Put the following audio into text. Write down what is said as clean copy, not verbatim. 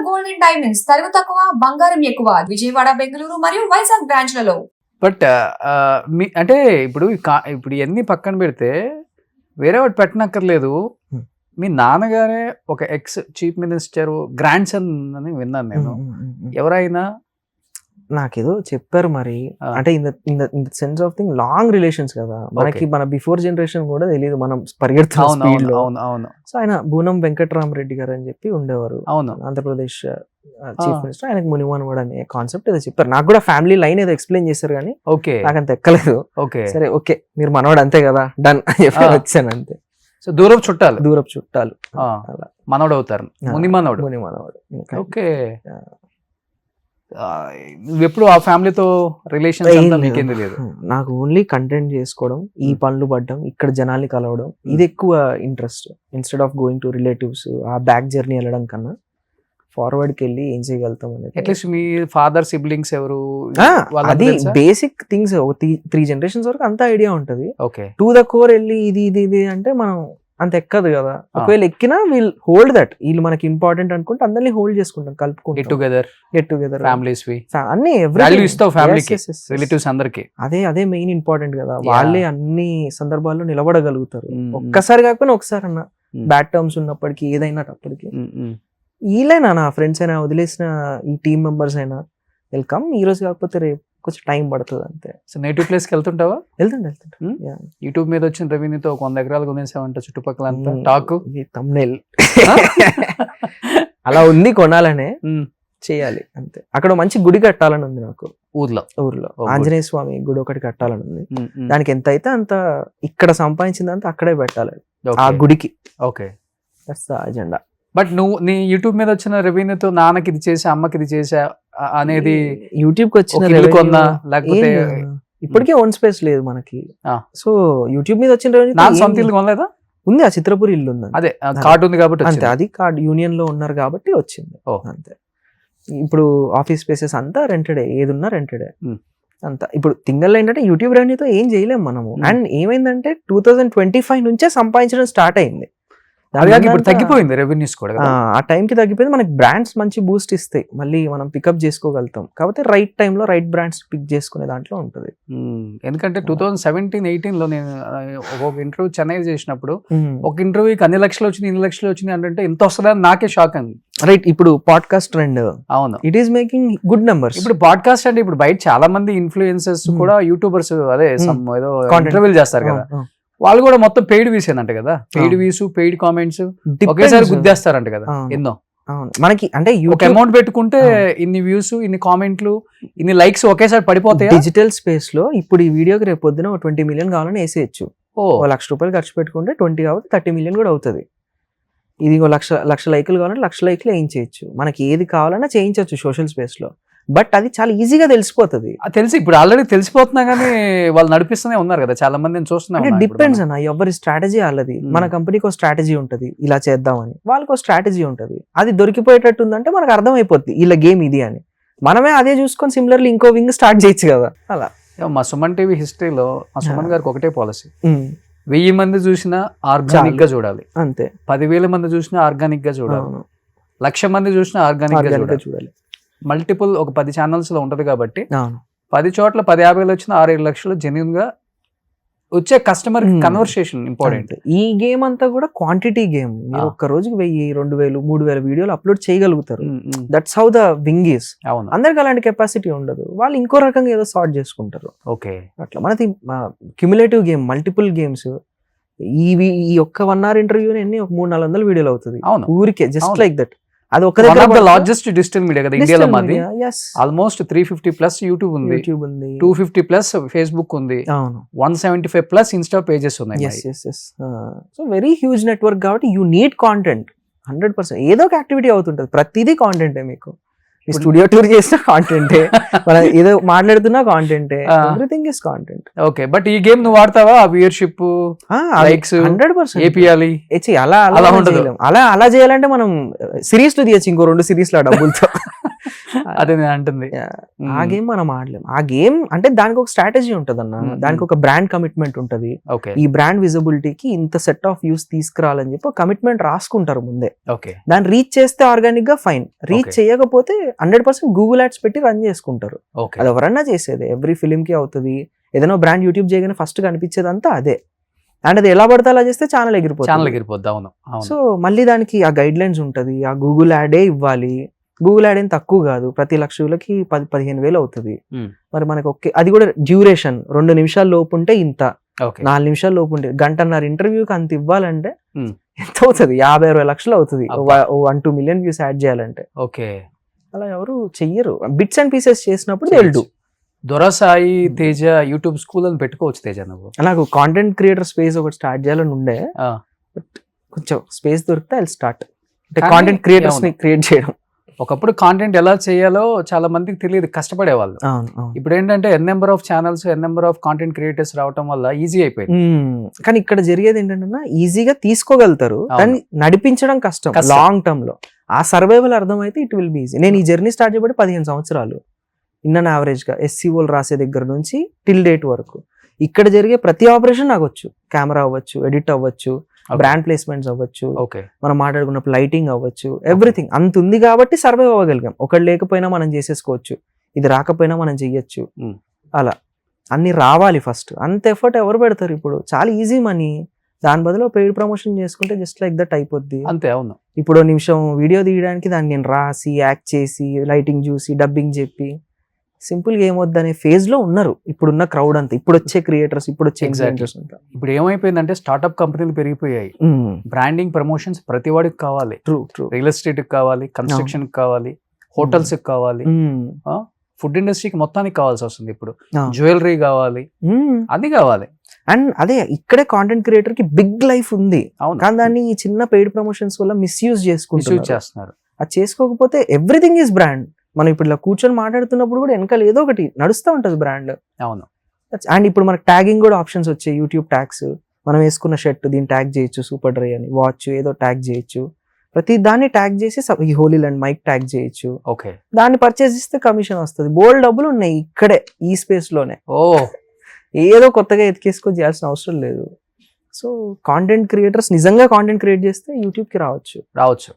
Gold and diamonds తరుగు తక్కువ బంగారం ఎక్కువ విజయవాడ బెంగళూరు మరియు వైజాగ్ బ్రాంచ్లలో. బట్ అంటే ఇప్పుడు ఇప్పుడు ఇవన్నీ పక్కన పెడితే వేరే వాటి పెట్టనక్కర్లేదు. మీ నాన్నగారే ఒక ex chief minister grand son అని విన్నాను నేను. ఎవరైనా నాకేదో చెప్పారు మరి, అంటే in the sense of thing long relations కదా మనకి, మన బిఫోర్ జనరేషన్ కూడా తెలియదు మనం పరిగెడుతున్నాం. సో ఆయన బూనం వెంకటరామరెడ్డి గారు అని చెప్పి ఉండేవారు, ఆంధ్రప్రదేశ్ చీఫ్ మినిస్టర్. ఆయనకు మునిమనవాడు అనే కాన్సెప్ట్ ఏదో చెప్పారు. నాకు కూడా ఫ్యామిలీ లైన్ ఏదో ఎక్స్ప్లెయిన్ చేశారు కానీ నాకు అంత ఎక్కలేదు. సరే ఓకే మీరు మనవాడు అంతే కదా డన్ చెప్పి వచ్చాను అంతే. సో దూరపు చుట్టాలు అలా మనవడు అవుతారు, మునిమనవాడు. ఓకే, ఎప్పుడు ఆ ఫ్యామిలీతో రిలేషన్ మీకేం తెలియదు? నాకు ఓన్లీ కంటెంట్ చేసుకోవడం, ఈ పనులు పడ్డం, ఇక్కడ జనాల్ని కలవడం, ఇది ఎక్కువ interest. Instead of going to relatives ఆ బ్యాక్ జర్నీ వెళ్ళడం కన్నా ఫార్వర్డ్ కి వెళ్ళి ఏం చేయగలుగుతాం అనేది. అట్లీస్ట్ మీ ఫాదర్ సిబ్లింగ్స్ ఎవరు, అది బేసిక్ థింగ్స్ 3 generations వరకు అంత ఐడియా ఉంటది. ఓకే, టు ద కోర్ వెళ్ళి ఇది అంటే మనం అంత ఎక్కదు కదా. ఒకవేళ ఎక్కినా వీల్ హోల్డ్ దట్, వీళ్ళు మనకి ఇంపార్టెంట్ అనుకుంటే అందరినీ హోల్డ్ చేసుకుంటాం, కలుపుకుంటాం, గెట్ టుగెదర్ ఫ్యామిలీస్ అన్ని రిలేటివ్స్ అందరికి. అదే మెయిన్ ఇంపార్టెంట్ కదా. వాళ్ళే అన్ని సందర్భాల్లో నిలబడగలుగుతారు. ఒక్కసారి కాకపోయినా ఒకసారి అన్న బ్యాడ్ టర్మ్స్ ఉన్నప్పటికీ ఏదైనా అప్పటికి వీళ్ళైనా నా ఫ్రెండ్స్ అయినా వదిలేసిన ఈ టీమ్ మెంబర్స్ అయినా వెల్కమ్. ఈ రోజు కాకపోతే రేపు కొంచెం టైం పడుతుంది అంతే. సో నేటివ్ ప్లేస్కి వెళ్తుంటావా? వెళ్తుంటా. యూట్యూబ్ మీద వచ్చిన రెవెన్యూతో 100 ఎకరాలు కొనేసామంట చుట్టుపక్కల అంతా టాక్. తమ్నెల్ అలా ఉంది, కొనాలనే చేయాలి అంతే. అక్కడ మంచి గుడి కట్టాలని ఉంది నాకు, ఊర్లో ఆంజనేయ స్వామి గుడి ఒకటి కట్టాలని ఉంది. దానికి ఎంత అయితే అంత ఇక్కడ సంపాదించిందంతా అక్కడే పెట్టాలి ఆ గుడికి. Okay, that's the agenda. But నువ్వు నీ యూట్యూబ్ మీద వచ్చిన రెవెన్యూతో నాన్నకి ఇది చేసా అమ్మకి ఇది చేసా అనేది యూట్యూబ్ కి వచ్చిన కొన్నా లేకపోతే ఇప్పటికే ఓన్ స్పేస్ లేదు మనకి. సో యూట్యూబ్ మీద వచ్చిన రెవెన్యూ నా సొంత ఇల్లు కొనలేదా? ఉంది, ఆ చిత్రపూర్ ఇల్లు ఉంది. అదే కార్డు ఉంది కాబట్టి అంతే, అది కార్డ్ యూనియన్ లో ఉన్నారు కాబట్టి వచ్చింది అంతే. ఇప్పుడు ఆఫీస్ స్పేసెస్ అంతా రెంటెడే, ఏది ఉన్నా రెంటెడే అంతా. ఇప్పుడు థింగల్ ఏంటంటే యూట్యూబ్ రెవెన్యూతో ఏం చేయలేము మనము. అండ్ ఏమైందంటే 2025 నుంచే సంపాదించడం స్టార్ట్ అయింది. ఇప్పుడు తగ్గిపోయింది రెవెన్యూస్ కూడా. ఆ టైంకి తగ్గిపోయింది. మనకి బ్రాండ్స్ మంచి బూస్ట్ ఇస్తాయి, మళ్ళీ మనం పికప్ చేసుకోగలుగుతాం. కాబట్టి రైట్ టైంలో రైట్ బ్రాండ్స్ పిక్ చేసుకునే దాంట్లో ఉంటుంది. ఎందుకంటే 2017-18 లో నేను ఒక ఇంటర్వ్యూ చెన్నై చేసినప్పుడు ఒక ఇంటర్వ్యూకి అన్ని లక్షలు వచ్చింది, ఇన్ని లక్షలు వచ్చింది అంటే ఎంత వస్తుందని నాకే షాక్ అండి. రైట్, ఇప్పుడు పాడ్కాస్ట్ ట్రెండ్, అవును, it is making good numbers. ఇప్పుడు పాడ్కాస్ట్ అంటే ఇప్పుడు బయట చాలా మంది ఇన్ఫ్లుయెన్సర్స్ కూడా యూట్యూబర్స్ అదే ఏదో ఇంటర్వ్యూలు చేస్తారు కదా, వాళ్ళు కూడా మొత్తం పెయిడ్ వ్యూస్ ఏంటంటే కదా, పెయిడ్ వ్యూస్ పెయిడ్ కామెంట్స్ ఒకేసారి గుద్దేస్తారంట కదా ఎన్నో. మనకి అంటే ఒక అమౌంట్ పెట్టుకుంటే ఇన్ని వ్యూస్, ఇన్ని కామెంట్లు, ఇన్ని లైక్స్ ఒకేసారి పడిపోతాయి. డిజిటల్ స్పేస్ లో ఇప్పుడు ఈ వీడియోకి రేపు పొద్దున 20 million కావాలని వేసేయచ్చు. ₹1,00,000 ఖర్చు పెట్టుకుంటే 20 కాబట్టి 30 million కూడా అవుతుంది. ఇది లక్ష లైకులు కావాలంటే 1,00,000 లైకులు వేయించవచ్చు. మనకి ఏది కావాలన్నా చేయించవచ్చు సోషల్ స్పేస్ లో. బట్ అది చాలా ఈజీగా తెలిసిపోతుంది. తెలిసి ఇప్పుడు ఆల్రెడీ తెలిసిపోతున్నా కానీ వాళ్ళు నడిపిస్తూనే ఉన్నారు కదా చాలా మంది చూస్తున్నా. డిపెండ్స్ అన్న, ఎవరి స్ట్రాటజీ వాళ్ళది. మన కంపెనీకి ఒక స్ట్రాటజీ ఉంటుంది, ఇలా చేద్దామని, వాళ్ళకి ఒక స్ట్రాటజీ ఉంటుంది. అది దొరికిపోయేటట్టు ఉందంటే మనకు అర్థమైపోద్ది వీళ్ళ గేమ్ ఇది అని. మనమే అదే చూసుకొని సిమిలర్లీ ఇంకో వింగ్ స్టార్ట్ చేయొచ్చు కదా. అలా మా సుమన్ టీవీ హిస్టరీలో మా సుమన్ గారికి ఒకటే పాలసీ, 1000 మంది చూసినా ఆర్గానిక్ గా చూడాలి అంతే. 10,000 మంది చూసినా ఆర్గానిక్ గా చూడాలి, 1,00,000 మంది చూసినా ఆర్గానిక్ గా చూడాలి. మల్టిపుల్ ఒక 10 ఛానల్స్ లో ఉంటది కాబట్టి 10 చోట్ల 10-50 వచ్చిన 6-7 లక్షలు జెన్యూన్ గా వచ్చే కస్టమర్ కన్వర్సేషన్ ఇంపార్టెంట్. ఈ గేమ్ అంతా కూడా క్వాంటిటీ గేమ్. మీరు ఒక్క రోజుకి 1000, 2000, 3000 వీడియోలు అప్లోడ్ చేయగలుగుతారు. That's how the wing is. అందరికి అలాంటి కెపాసిటీ ఉండదు, వాళ్ళు ఇంకో రకంగా ఏదో సార్ట్ చేసుకుంటారు. ఓకే, అట్లా మనది క్యుములేటివ్ గేమ్, మల్టిపుల్ గేమ్స్. ఈ ఒక్క 1 hour ఇంటర్వ్యూని ఎన్ని 300-400 వీడియోలు అవుతుంది ఊరికే, జస్ట్ లైక్ దట్. అది ఒక లార్జెస్ట్ డిజిటల్ మీడియా కదా ఇండియాలో. మాది ఆల్మోస్ట్ 350+ యూట్యూబ్ ఉంది, 250+ ఫేస్బుక్ ఉంది, 175+ ఇన్స్టా పేజెస్ ఉన్నాయి. సో వెరీ హ్యూజ్ నెట్వర్క్ కాబట్టి యూ నీడ్ కాంటెంట్ 100%. ఏదో ఒక యాక్టివిటీ అవుతుంటది, ప్రతిదీ కాంటెంటే. మీకు స్టూడియో టూర్ చేసిన కాంటెంటే, మనం ఏదో మాట్లాడుతున్నా కాంటెంటే, everything is content. Okay, but ఈ గేమ్ నువ్వు వాడతావా? వ్యూయర్షిప్, లైక్స్ 100% ఏపీయాలి అలా ఉండదు. అలా చేయాలంటే మనం సిరీస్ లో తీయచ్చు, ఇంకో 2 సిరీస్ లో డబ్బులతో. అదే నేను అంటుంది. ఆ గేమ్ మనం ఆడలేం. ఆ గేమ్ అంటే దానికి ఒక స్ట్రాటజీ ఉంటది అన్న, దానికి ఒక బ్రాండ్ కమిట్మెంట్ ఉంటది. ఓకే ఈ బ్రాండ్ విజిబిలిటీకి ఇంత సెట్ ఆఫ్ వ్యూస్ తీసుకురావాలని చెప్పి కమిట్మెంట్ రాసుకుంటారు ముందే. ఓకే దాన్ని రీచ్ చేస్తే ఆర్గానిక్ గా ఫైన్, రీచ్ Okay. చేయకపోతే 100% గూగుల్ యాడ్స్ పెట్టి రన్ చేసుకుంటారు. ఓకే అది ఎవరన్నా చేసేది, ఎవ్రీ ఫిలిం కి అవుతుంది. ఏదైనా బ్రాండ్ యూట్యూబ్ చేయగానే ఫస్ట్ కనిపించేదంతా అదే, అండ్ అది ఎలా పడితే అలా చేస్తే ఛానల్ ఛానల్ ఎగిరిపోతుంది. ఎగిరిపోద్ది. అవును అవును. సో మళ్ళీ దానికి ఆ గైడ్ లైన్స్ ఉంటది, ఆ గూగుల్ యాడే ఇవ్వాలి. గూగుల్ యాడ్ ఏం తక్కువ కాదు, ప్రతి 1,00,000 వ్యూలకి 10,000-15,000 అవుతుంది. Hmm. మరి మనకి ఓకే, అది కూడా డ్యూరేషన్ 2 నిమిషాల లోపు ఉంటే ఇంత, ఓకే 4 నిమిషాల లోపు ఉంటే, గంటన్నర ఇంటర్వ్యూకి అంత ఇవ్వాలంటే Hmm. ఎంత అవుతుంది? 50-60 లక్షలు అవుతుంది. అబ్బా. 1-2 మిలియన్ వ్యూస్ యాడ్ చేయాలంటే. ఓకే. అలా ఎవరు చెయ్యరు. బిట్స్ అండ్ పీసెస్ చేసినప్పుడు వెళ్తూ దొరసాయి తేజ యూట్యూబ్ స్కూల్ అని పెట్టుకోవచ్చు తేజ నువ్వు. నాకు కాంటెంట్ క్రియేటర్ స్పేస్ ఒకటి స్టార్ట్ చేయాలని ఉండే, ఆ, కొంచెం స్పేస్ దొరికితే ఐ స్టార్ట్. అంటే కానీ కాంటెంట్ క్రియేటర్స్ ని అవును. క్రియేట్ చేయడం. ఒకప్పుడు కాంటెంట్ ఎలా చేయాలో చాలా మందికి తెలియదు, కష్టపడేవాళ్ళు. అవును అవును. ఇప్పుడు ఏంటంటే number of channels, number of content creators రావటం వల్ల ఈజీ అయిపోయింది. కానీ ఇక్కడ జరిగేది ఏంటంటే ఈజీగా తీసుకోగలుగుతారు, అవును. దాన్ని నడిపించడం కష్టం కష్టం. లాంగ్ టర్మ్ లో. ఆ సర్వైవల్ అర్థమైతే ఇట్ విల్ బీ ఈజీ. నేను ఈ జర్నీ స్టార్ట్ చేయబట్టి 15 సంవత్సరాలు ఇన్న యావరేజ్ గా SEOలు రాసే దగ్గర నుంచి టిల్ డేట్ వరకు ఇక్కడ జరిగే ప్రతి ఆపరేషన్ నాకు వచ్చు. కెమెరా అవ్వచ్చు, ఎడిట్ అవ్వచ్చు, Okay. బ్రాండ్ ప్లేస్మెంట్స్ అవ్వచ్చు, ఓకే మనం మాట్లాడుకున్నప్పుడు లైటింగ్ అవ్వచ్చు, ఎవ్రీథింగ్ అంత ఉంది కాబట్టి సర్వైవ్ అవ్వగలిగాం. ఒకటి లేకపోయినా మనం చేసేసుకోవచ్చు, ఇది రాకపోయినా మనం చెయ్యొచ్చు. Mm. అలా అన్ని రావాలి ఫస్ట్. అంత ఎఫర్ట్ ఎవరు పెడతారు ఇప్పుడు? చాలా ఈజీ మనీ. దాని బదులు పెయిడ్ ప్రమోషన్ చేసుకుంటే జస్ట్ లైక్ దట్ అయిపోద్ది. అంతే. అవును. ఇప్పుడు నిమిషం వీడియో తీయడానికి దాన్ని నేను రాసి, యాక్ట్ చేసి, లైటింగ్ చూసి, డబ్బింగ్ చెప్పి, సింపుల్ గా ఏమొద్దు అనే ఫేజ్ లో ఉన్నారు ఇప్పుడున్న క్రౌడ్ అంతా, ఇప్పుడు వచ్చే క్రియేటర్స్, ఇప్పుడు వచ్చే Exactly. ఇన్ఫ్లుయెన్సర్స్ అంతా. ఇప్పుడు ఏమైపోయిందంటే స్టార్ట్అప్ కంపెనీలు పెరిగిపోయాయి. బ్రాండింగ్ ప్రమోషన్స్ ప్రతి వాడికి కావాలి. True true. రియల్ ఎస్టేట్ కి కావాలి, కన్స్ట్రక్షన్ కి కావాలి, హోటల్స్ కి కావాలి, ఫుడ్ ఇండస్ట్రీకి మొత్తానికి కావాల్సి వస్తుంది. ఇప్పుడు జ్యువెలరీ కావాలి, అది కావాలి. అండ్ అదే ఇక్కడే కాంటెంట్ క్రియేటర్ కి బిగ్ లైఫ్ ఉంది, అవును. కానీ దాన్ని ఈ చిన్న పెయిడ్ ప్రమోషన్స్ వల్ల మిస్యూజ్ మిస్యూజ్ చేసుకుంటున్నారు. చేస్తున్నారు. అది చేసుకోకపోతే ఎవ్రీథింగ్ ఈజ్ బ్రాండ్. మనం ఇప్పుడు ఇలా కూర్చొని మాట్లాడుతున్నప్పుడు కూడా వెనకాల ఏదో ఒకటి నడుస్తూ ఉంటది బ్రాండ్. అవును. అండ్ ఇప్పుడు మనకు ట్యాగింగ్ కూడా ఆప్షన్స్ వచ్చాయి, యూట్యూబ్ ట్యాగ్స్. మనం వేసుకున్న షర్ట్ దీన్ని ట్యాగ్ చేయొచ్చు, సూపర్ డ్రై అని, వాచ్ ఏదో ట్యాగ్ చేయొచ్చు, ప్రతి దాన్ని ట్యాగ్ చేసి ఈ హోలీ ల్యాండ్ మైక్ ట్యాగ్ చేయొచ్చు. ఓకే. దాన్ని పర్చేస్ చేస్తే కమిషన్ వస్తుంది. బోల్డ్ డబ్బులు ఉన్నాయి ఇక్కడే, ఈ స్పేస్ లోనే. ఓ ఏదో కొత్తగా ఎతికేసుకొని చేయాల్సిన అవసరం లేదు. సో కాంటెంట్ క్రియేటర్స్ నిజంగా కాంటెంట్ క్రియేట్ చేస్తే యూట్యూబ్ కి రావచ్చు. రావచ్చు.